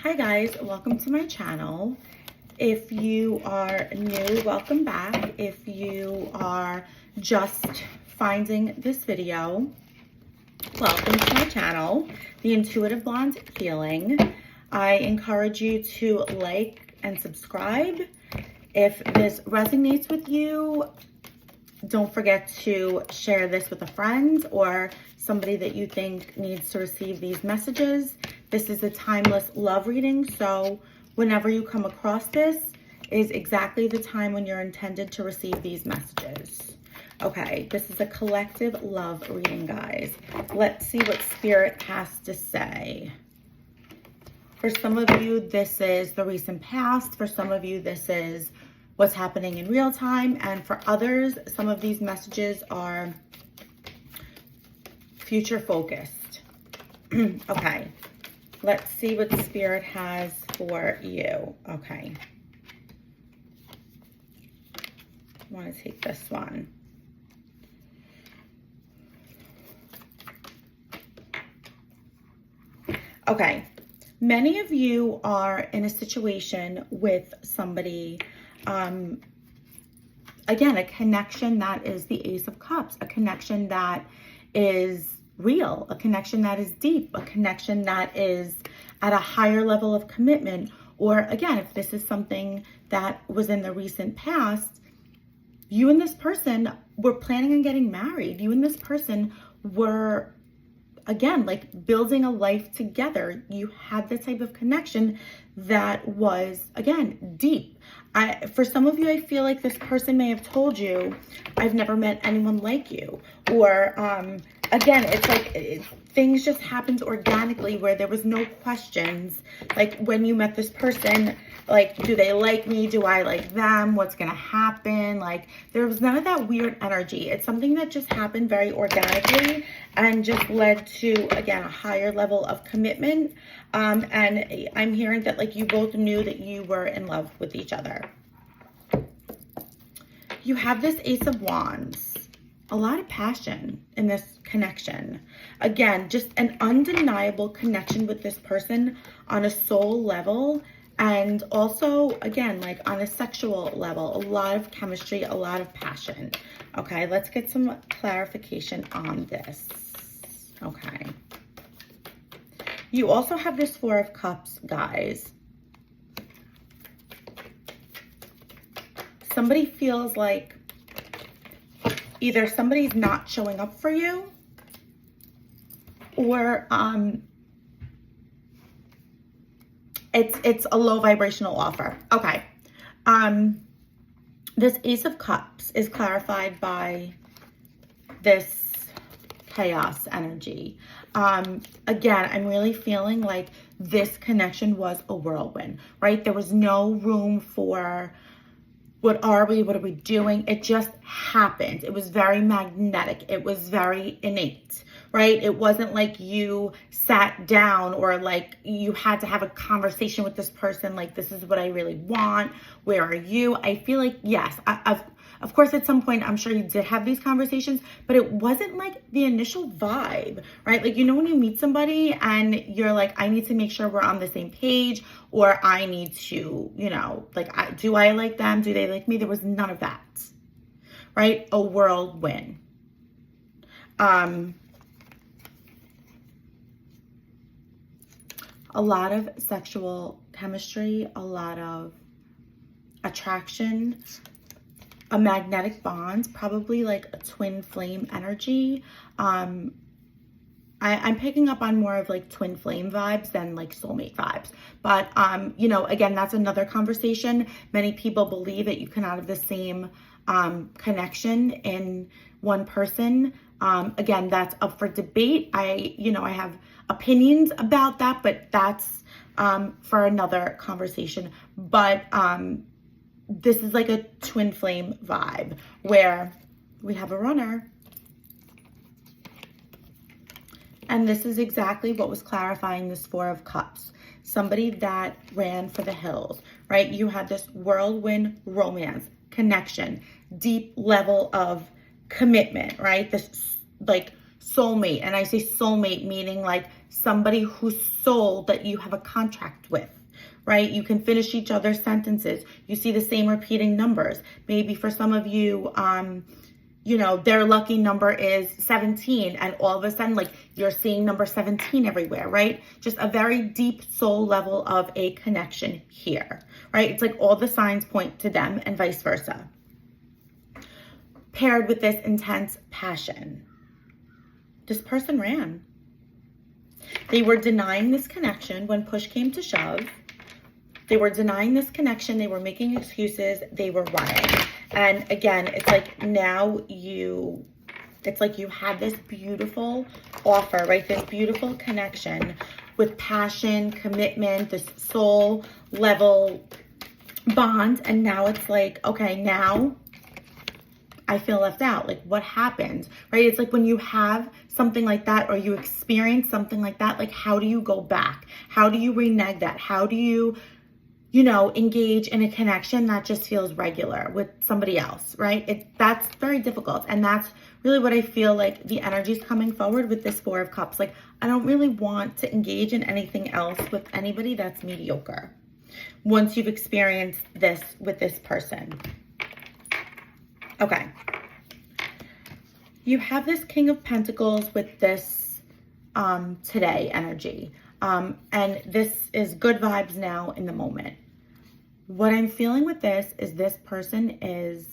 Hi guys, welcome to my channel. If you are new, welcome back. If you are just finding this video, welcome to my channel, The Intuitive Blonde Healing. I encourage you to like and subscribe. If this resonates with you, don't forget to share this with a friend or somebody that you think needs to receive these messages. This is a timeless love reading, so whenever you come across this is exactly the time when you're intended to receive these messages. Okay, this is a collective love reading, guys. Let's see what Spirit has to say. For some of you, this is the recent past. For some of you, this is what's happening in real time. And for others, some of these messages are future focused. Okay, let's see what Spirit has for you. Okay. I want to take this one. Okay. Many of you are in a situation with somebody, again, a connection that is the Ace of Cups, a connection that is real, a connection that is deep, a connection that is at a higher level of commitment. Or again, if this is something that was in the recent past, you and this person were planning on getting married. You and this person were, again, like building a life together. You had this type of connection that was, again, deep. For some of you, I feel like this person may have told you, I've never met anyone like you. Or, again, it's like things just happened organically where there was no questions. Like when you met this person, like, do they like me? Do I like them? What's going to happen? Like, there was none of that weird energy. It's something that just happened very organically and just led to, again, a higher level of commitment. And I'm hearing that, like, you both knew that you were in love with each other. You have this Ace of Wands. A lot of passion in this connection. Again, just an undeniable connection with this person on a soul level. And also, again, like on a sexual level, a lot of chemistry, a lot of passion. Okay, let's get some clarification on this. Okay. You also have this Four of Cups, guys. Somebody feels like either somebody's not showing up for you or it's a low vibrational offer. Okay. This Ace of Cups is clarified by this chaos energy. Again, I'm really feeling like this connection was a whirlwind, right? There was no room for what are we doing? It just happened. It was very magnetic. It was very innate, right? It wasn't like you sat down or like you had to have a conversation with this person. Like, this is what I really want. Where are you? I feel like, yes, of course, at some point, I'm sure you did have these conversations, but it wasn't like the initial vibe, right? Like, you know, when you meet somebody and you're like, I need to make sure we're on the same page, or I need to, you know, like, do I like them? Do they like me? There was none of that, right? A whirlwind. A lot of sexual chemistry, a lot of attraction, a magnetic bond, probably like a twin flame energy. I'm picking up on more of like twin flame vibes than like soulmate vibes. But, you know, again, that's another conversation. Many people believe that you cannot have the same connection in one person. Again, that's up for debate. I have opinions about that, but that's for another conversation. But this is like a twin flame vibe where we have a runner. And this is exactly what was clarifying this Four of Cups. Somebody that ran for the hills, right? You had this whirlwind romance, connection, deep level of commitment, right? This like soulmate. And I say soulmate meaning like somebody whose soul that you have a contract with, right? You can finish each other's sentences. You see the same repeating numbers. Maybe for some of you, you know, their lucky number is 17, and all of a sudden, like, you're seeing number 17 everywhere, right? Just a very deep soul level of a connection here, right? It's like all the signs point to them and vice versa. Paired with this intense passion, this person ran. They were denying this connection when push came to shove. They were denying this connection. They were making excuses. They were running. And again, it's like now it's like you have this beautiful offer, right? This beautiful connection with passion, commitment, this soul level bond. And now it's like, okay, now I feel left out. Like, what happened, right? It's like when you have something like that or you experience something like that, like, how do you go back? How do you renege that? How do you, you know, engage in a connection that just feels regular with somebody else, right? That's very difficult. And that's really what I feel like the energy is coming forward with this Four of Cups. Like, I don't really want to engage in anything else with anybody that's mediocre once you've experienced this with this person. Okay. You have this King of Pentacles with this today energy. And this is good vibes now in the moment. What I'm feeling with this is this person is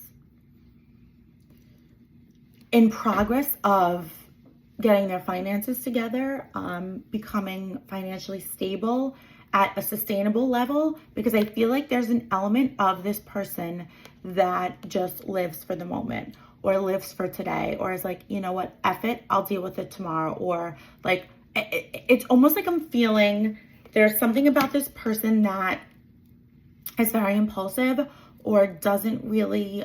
in progress of getting their finances together, becoming financially stable at a sustainable level, because I feel like there's an element of this person that just lives for the moment or lives for today, or is like, you know what, F it, I'll deal with it tomorrow. Or like, it's almost like I'm feeling there's something about this person that is very impulsive or doesn't really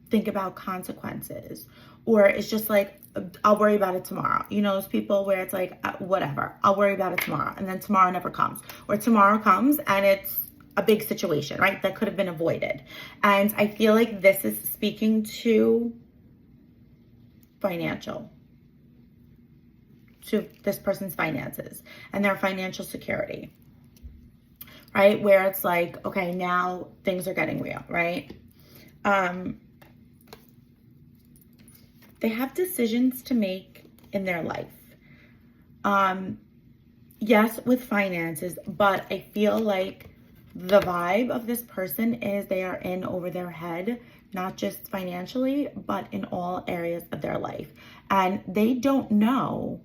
think about consequences, or it's just like, I'll worry about it tomorrow. You know, those people where it's like, whatever, I'll worry about it tomorrow. And then tomorrow never comes, or tomorrow comes and it's a big situation, right? That could have been avoided. And I feel like this is speaking to this person's finances and their financial security, right? Where it's like, okay, now things are getting real, right? They have decisions to make in their life. Yes, with finances, but I feel like the vibe of this person is they are in over their head, not just financially, but in all areas of their life. And they don't know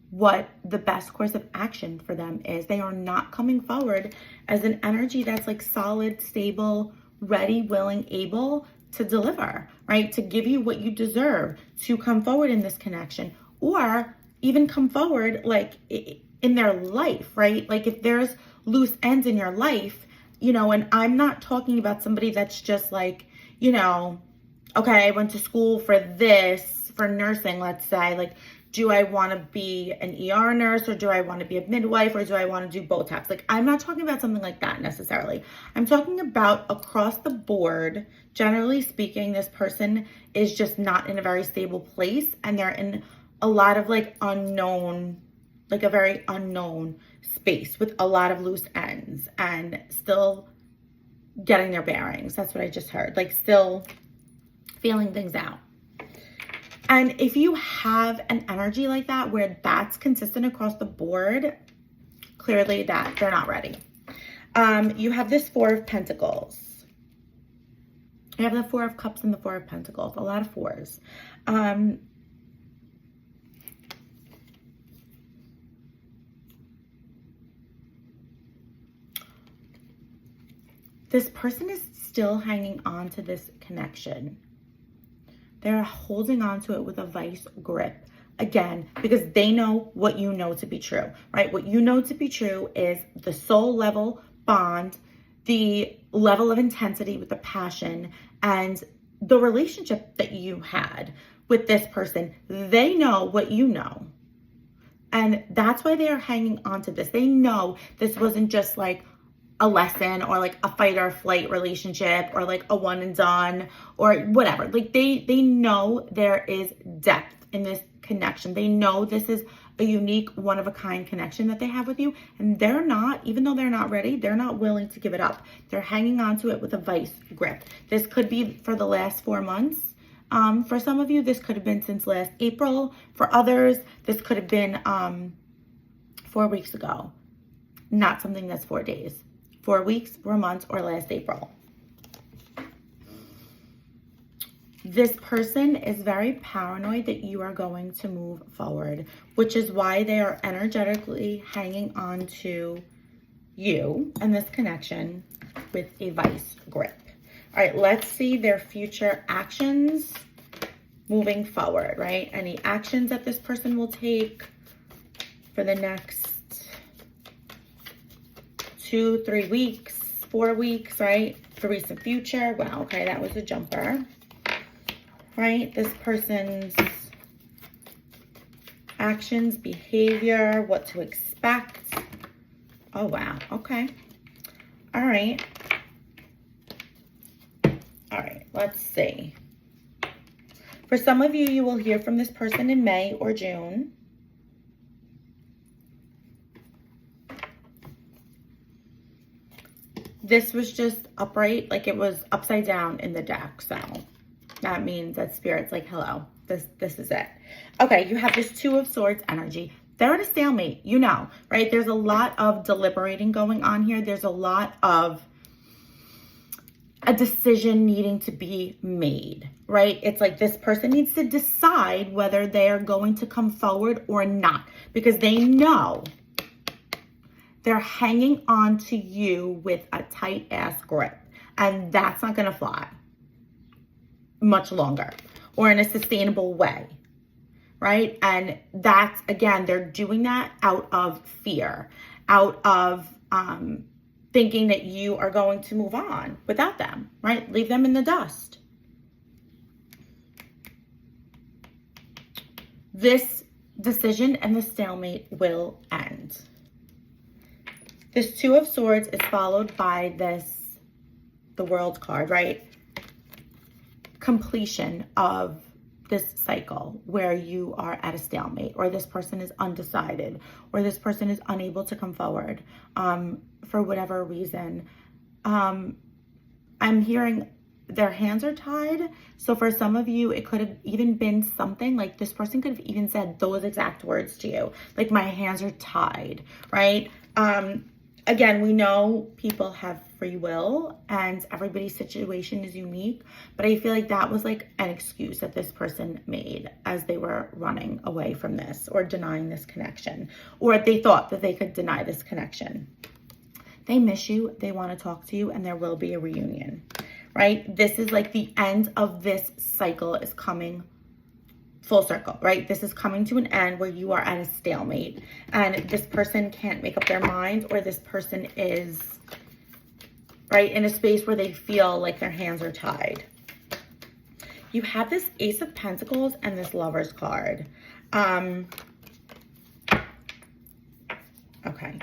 what the best course of action for them is. They are not coming forward as an energy that's like solid, stable, ready, willing, able to deliver, right? To give you what you deserve, to come forward in this connection, or even come forward like in their life, right? Like if there's loose ends in your life, you know, and I'm not talking about somebody that's just like, you know, okay, I went to school for this, for nursing, let's say, like, do I want to be an ER nurse, or do I want to be a midwife, or do I want to do Botox? Like, I'm not talking about something like that necessarily. I'm talking about across the board, generally speaking, this person is just not in a very stable place, and they're in a lot of like unknown, like a very unknown space with a lot of loose ends and still getting their bearings. That's what I just heard. Like still feeling things out. And if you have an energy like that, where that's consistent across the board, clearly that they're not ready. You have this Four of Pentacles. You have the Four of Cups and the Four of Pentacles, a lot of fours. This person is still hanging on to this connection. They're holding on to it with a vice grip. Again, because they know what you know to be true, right? What you know to be true is the soul level bond, the level of intensity with the passion, and the relationship that you had with this person. They know what you know. And that's why they are hanging on to this. They know this wasn't just like a lesson or like a fight or flight relationship or like a one and done or whatever. Like they know there is depth in this connection. They know this is a unique, one of a kind connection that they have with you. And they're not, even though they're not ready, they're not willing to give it up. They're hanging on to it with a vice grip. This could be for the last 4 months. For some of you, this could have been since last April. For others, this could have been 4 weeks ago. Not something that's 4 days. 4 weeks, 4 months, or last April. This person is very paranoid that you are going to move forward, which is why they are energetically hanging on to you and this connection with a vice grip. All right, let's see their future actions moving forward, right? Any actions that this person will take for the next 2, 3 weeks, 4 weeks, right? The recent future. Wow, okay, that was a jumper. Right? This person's actions, behavior, what to expect. Oh, wow. Okay. All right. All right. Let's see. For some of you, you will hear from this person in May or June. This was just upright, like it was upside down in the deck, so that means that Spirit's like, hello, this is it. Okay, you have this Two of Swords energy. They're at a stalemate, you know, right? There's a lot of deliberating going on here. There's a lot of a decision needing to be made, right? It's like this person needs to decide whether they are going to come forward or not, because they know they're hanging on to you with a tight ass grip, and that's not going to fly much longer or in a sustainable way, right? And that's, again, they're doing that out of fear, out of thinking that you are going to move on without them, right? Leave them in the dust. This decision and the stalemate will end. This Two of Swords is followed by this, the World card, right? Completion of this cycle where you are at a stalemate, or this person is undecided, or this person is unable to come forward for whatever reason. I'm hearing their hands are tied. So for some of you, it could have even been something like this person could have even said those exact words to you, like my hands are tied, right? Again, we know people have free will and everybody's situation is unique, but I feel like that was like an excuse that this person made as they were running away from this or denying this connection, or they thought that they could deny this connection. They miss you, they want to talk to you, and there will be a reunion, right? This is like the end of this cycle is coming full circle, right? This is coming to an end where you are at a stalemate and this person can't make up their mind, or this person is, right, in a space where they feel like their hands are tied. You have this Ace of Pentacles and this Lover's card. Okay.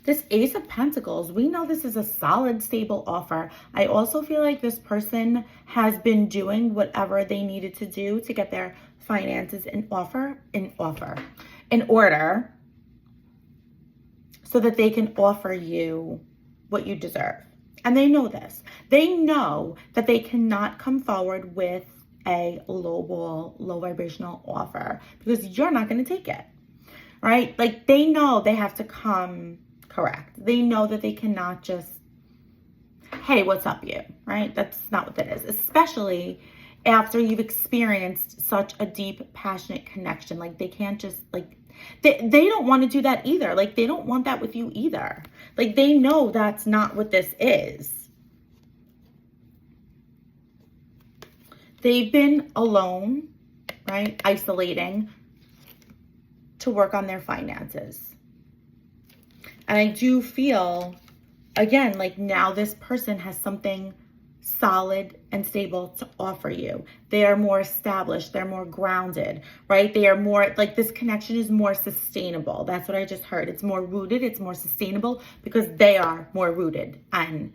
This Ace of Pentacles, we know this is a solid, stable offer. I also feel like this person has been doing whatever they needed to do to get their finances in order so that they can offer you what you deserve. And they know this. They know that they cannot come forward with a lowball, low vibrational offer because you're not going to take it, right? Like they know they have to come correct. They know that they cannot just, hey, what's up, you, right? That's not what that is, especially after you've experienced such a deep, passionate connection. Like they can't just like, they don't want to do that either. Like they don't want that with you either. Like they know that's not what this is. They've been alone, right? Isolating to work on their finances. And I do feel, again, like now this person has something solid and stable to offer you. They are more established. They're more grounded, right? They are more like, this connection is more sustainable. That's what I just heard. It's more rooted. It's more sustainable because they are more rooted and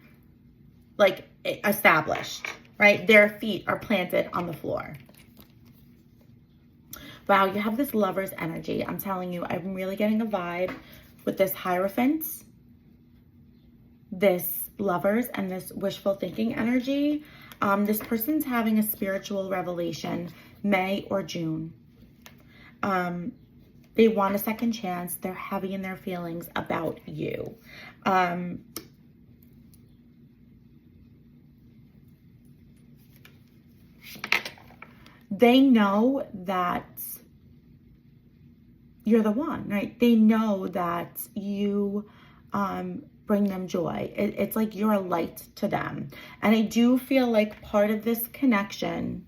like established, right? Their feet are planted on the floor. Wow, you have this Lover's energy. I'm telling you, I'm really getting a vibe with this Hierophant, this Lovers, and this wishful thinking energy. This person's having a spiritual revelation, May or June. They want a second chance. They're heavy in their feelings about you. They know that you're the one, right? They know that you bring them joy. It's like you're a light to them. And I do feel like part of this connection,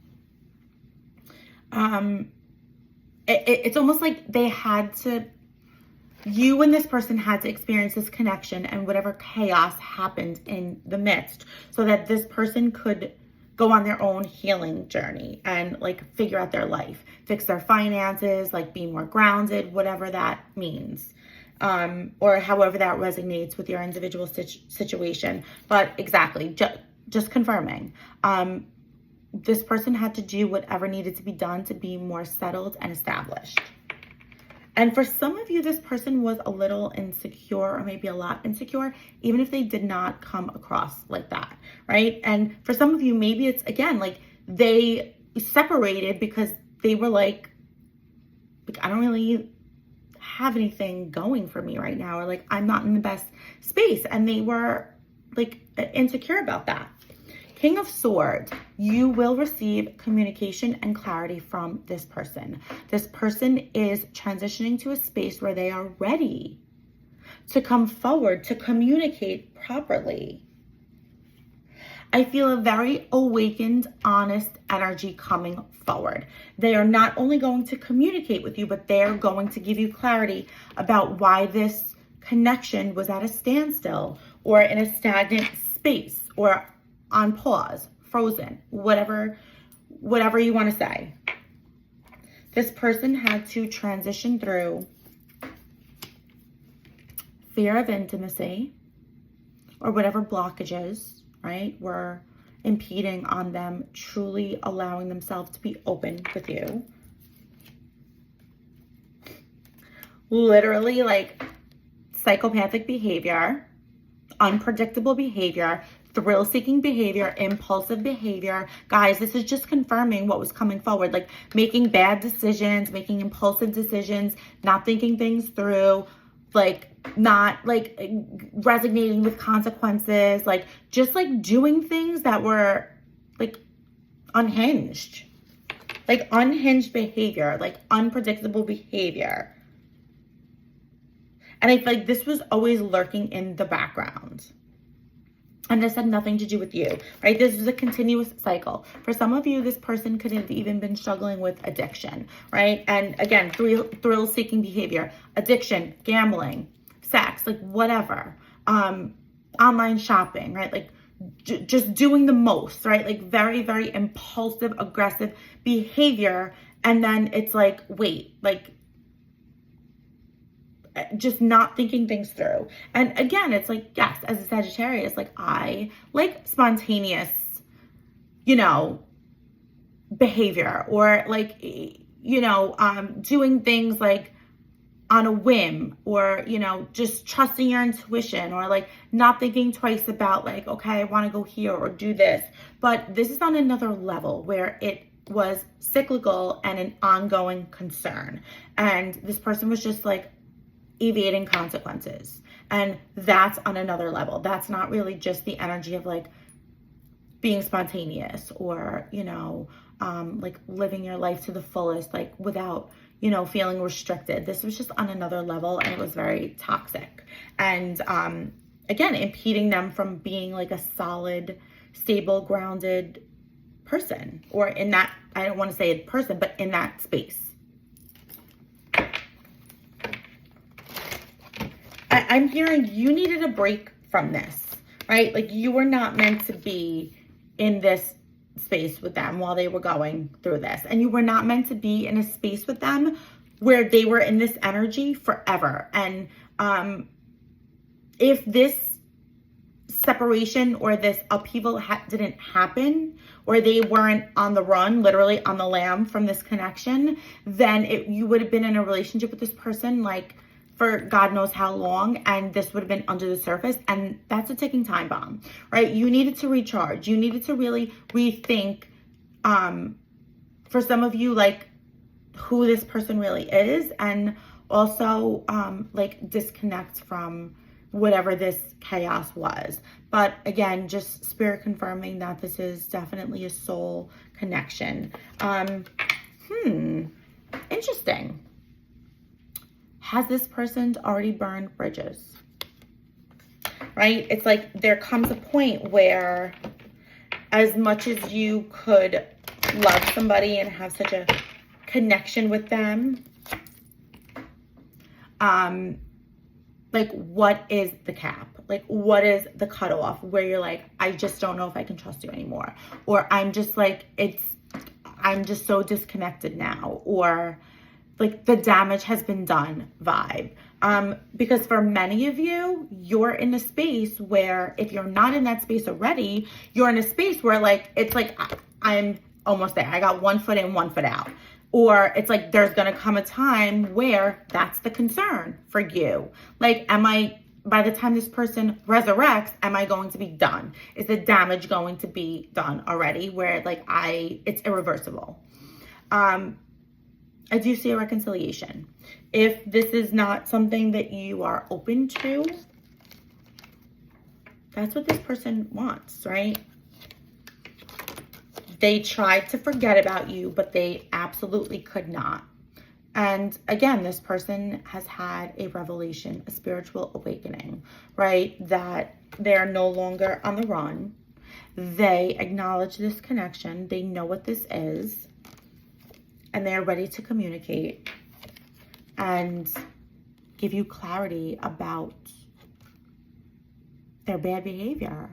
it's almost like they had to, you and this person had to experience this connection and whatever chaos happened in the midst so that this person could go on their own healing journey and like figure out their life, fix their finances, like be more grounded, whatever that means. Or however that resonates with your individual situation. But exactly, just confirming. This person had to do whatever needed to be done to be more settled and established. And for some of you, this person was a little insecure or maybe a lot insecure, even if they did not come across like that, right? And for some of you, maybe it's, again, like they separated because they were like I don't really have anything going for me right now, or like I'm not in the best space. And they were like insecure about that. King of Swords, you will receive communication and clarity from this person. This person is transitioning to a space where they are ready to come forward, to communicate properly. I feel a very awakened, honest energy coming forward. They are not only going to communicate with you, but they're going to give you clarity about why this connection was at a standstill or in a stagnant space or on pause, frozen, whatever you want to say. This person had to transition through fear of intimacy or whatever blockages, right, were impeding on them truly allowing themselves to be open with you. Literally like psychopathic behavior, unpredictable behavior, thrill-seeking behavior, impulsive behavior. Guys, this is just confirming what was coming forward, like making bad decisions, making impulsive decisions, not thinking things through, like not like resonating with consequences, like just like doing things that were like unhinged, like unhinged behavior, like unpredictable behavior. And I feel like this was always lurking in the background. And this had nothing to do with you, right? This is a continuous cycle. For some of you, this person could have even been struggling with addiction, right? And again, thrill-seeking behavior, addiction, gambling, sex, like whatever. Online shopping, right? Like just doing the most, right? Like very, very impulsive, aggressive behavior. And then it's like, wait, like just not thinking things through. And again, it's like, yes, as a Sagittarius, like I like spontaneous, behavior, or like, doing things like on a whim, or, just trusting your intuition, or like not thinking twice about like, okay, I want to go here or do this. But this is on another level where it was cyclical and an ongoing concern. And this person was just like, evading consequences. And that's on another level. That's not really just the energy of like being spontaneous or, like living your life to the fullest, like without, feeling restricted. This was just on another level, and it was very toxic. And again, impeding them from being like a solid, stable, grounded person, or in that, I don't want to say a person, but in that space. I'm hearing you needed a break from this, right? Like you were not meant to be in this space with them while they were going through this. And you were not meant to be in a space with them where they were in this energy forever. And if this separation or this upheaval didn't happen, or they weren't on the run, literally on the lam from this connection, then you would have been in a relationship with this person like for God knows how long, and this would have been under the surface, and that's a ticking time bomb, right? You needed to recharge. You needed to really rethink, for some of you, like who this person really is, and also like disconnect from whatever this chaos was. But again, just spirit confirming that this is definitely a soul connection. Interesting. Has this person already burned bridges? Right? It's like there comes a point where as much as you could love somebody and have such a connection with them, like what is the cap? Like what is the cutoff where you're like, I just don't know if I can trust you anymore. Or I'm just like, I'm just so disconnected now. Or like the damage has been done vibe. Because for many of you, you're in a space where if you're not in that space already, you're in a space where like, it's like, I'm almost there. I got 1 foot in, 1 foot out. Or it's like, there's going to come a time where that's the concern for you. Like, by the time this person resurrects, am I going to be done? Is the damage going to be done already where like it's irreversible? I do see a reconciliation. If this is not something that you are open to, that's what this person wants, right? They tried to forget about you, but they absolutely could not. And again, this person has had a revelation, a spiritual awakening, right? That they're no longer on the run. They acknowledge this connection. They know what this is. And they're ready to communicate and give you clarity about their bad behavior,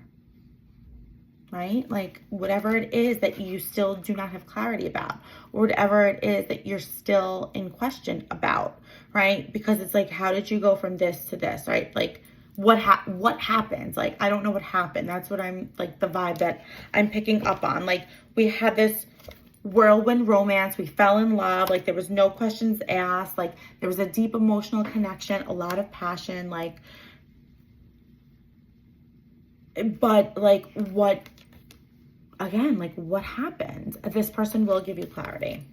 right? Like whatever it is that you still do not have clarity about, or whatever it is that you're still in question about, right? Because it's like, how did you go from this to this, right? Like what happens? Like, I don't know what happened. That's what I'm like, the vibe that I'm picking up on. Like we had this whirlwind romance. We fell in love. Like there was no questions asked. Like there was a deep emotional connection, a lot of passion, like, but like what happened? This person will give you clarity.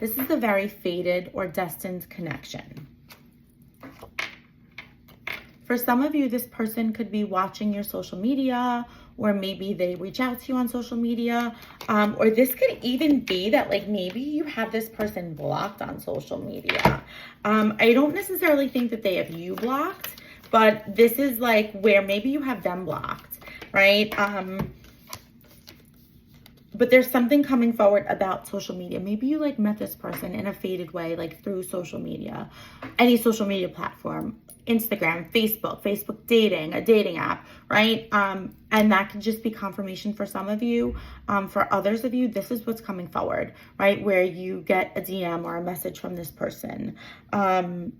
This is a very fated or destined connection. For some of you, this person could be watching your social media, or maybe they reach out to you on social media. Or this could even be that like maybe you have this person blocked on social media. I don't necessarily think that they have you blocked, but this is like where maybe you have them blocked, right? But there's something coming forward about social media. Maybe you like met this person in a faded way, like through social media, any social media platform, Instagram, Facebook dating, a dating app, right? And that can just be confirmation for some of you. For others of you, this is what's coming forward, right? Where you get a DM or a message from this person. Or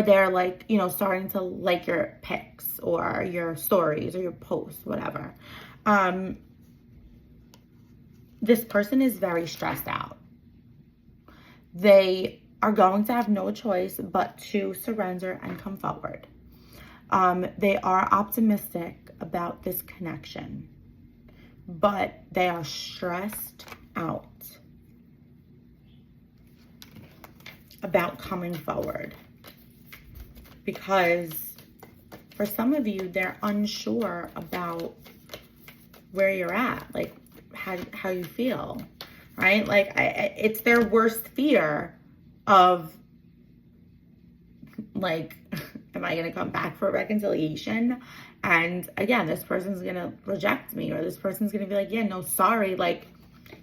they're like, you know, starting to like your pics or your stories or your posts, whatever. This person is very stressed out. They are going to have no choice but to surrender and come forward. They are optimistic about this connection, but they are stressed out about coming forward because for some of you, they're unsure about where you're at, like how you feel, right? Like it's their worst fear of like, am I going to come back for a reconciliation? And again, this person's going to reject me, or this person's going to be like, yeah, no, sorry. Like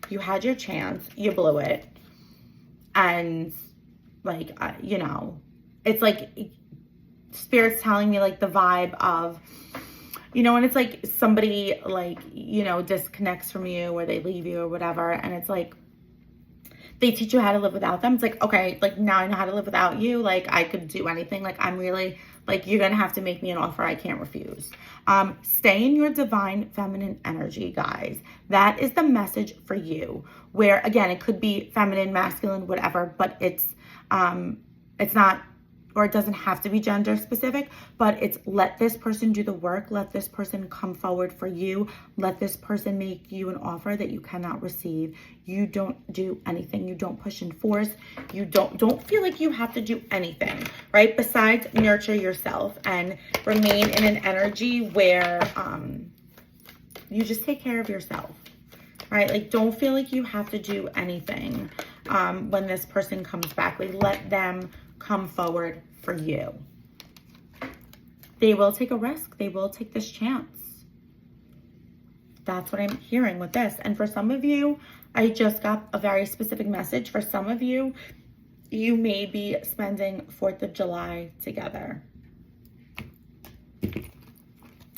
you had your chance, you blew it. And like, you know, it's like Spirit's telling me like the vibe of, you know, when it's like somebody like, you know, disconnects from you or they leave you or whatever. And it's like, they teach you how to live without them. It's like, okay, like now I know how to live without you. Like I could do anything. Like I'm really, like you're going to have to make me an offer I can't refuse. Stay in your divine feminine energy, guys. That is the message for you. Where again, it could be feminine, masculine, whatever, but it's not, or it doesn't have to be gender specific, but it's let this person do the work. Let this person come forward for you. Let this person make you an offer that you cannot receive. You don't do anything. You don't push and force. You don't feel like you have to do anything, right? Besides nurture yourself and remain in an energy where you just take care of yourself, right? Like don't feel like you have to do anything when this person comes back. Like let them come forward for you. They will take a risk. They will take this chance. That's what I'm hearing with this. And for some of you, I just got a very specific message. For some of you, you may be spending 4th of July together.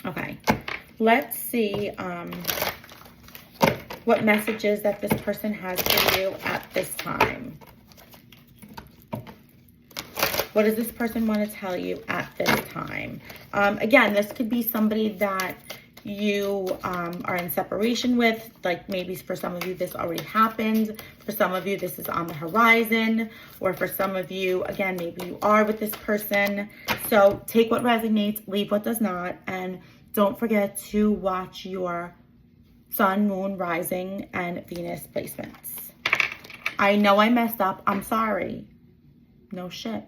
Okay, let's see what messages that this person has for you at this time. What does this person want to tell you at this time? Again, this could be somebody that you are in separation with. Like maybe for some of you, this already happened. For some of you, this is on the horizon. Or for some of you, again, maybe you are with this person. So take what resonates, leave what does not. And don't forget to watch your sun, moon, rising, and Venus placements. I know I messed up. I'm sorry. No shit.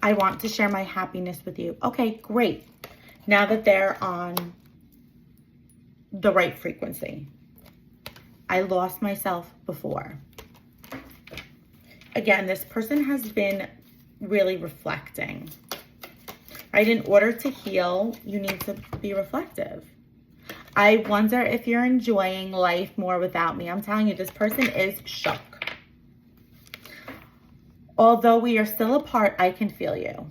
I want to share my happiness with you. Okay, great. Now that they're on the right frequency. I lost myself before. Again, this person has been really reflecting. Right? In order to heal, you need to be reflective. I wonder if you're enjoying life more without me. I'm telling you, this person is shook. Although we are still apart, I can feel you.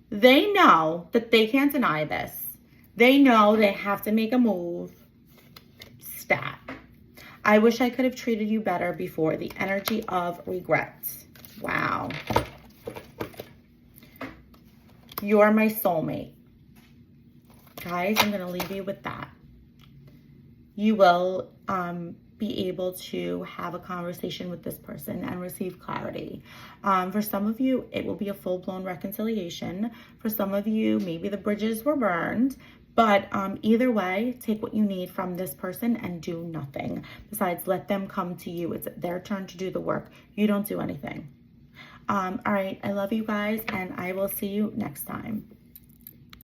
They know that they can't deny this. They know they have to make a move. Stat. I wish I could have treated you better before. The energy of regrets. Wow. You're my soulmate. Guys, I'm going to leave you with that. You will be able to have a conversation with this person and receive clarity. For some of you, it will be a full-blown reconciliation. For some of you, maybe the bridges were burned. But either way, take what you need from this person and do nothing. Besides, let them come to you. It's their turn to do the work. You don't do anything. All right, I love you guys, and I will see you next time.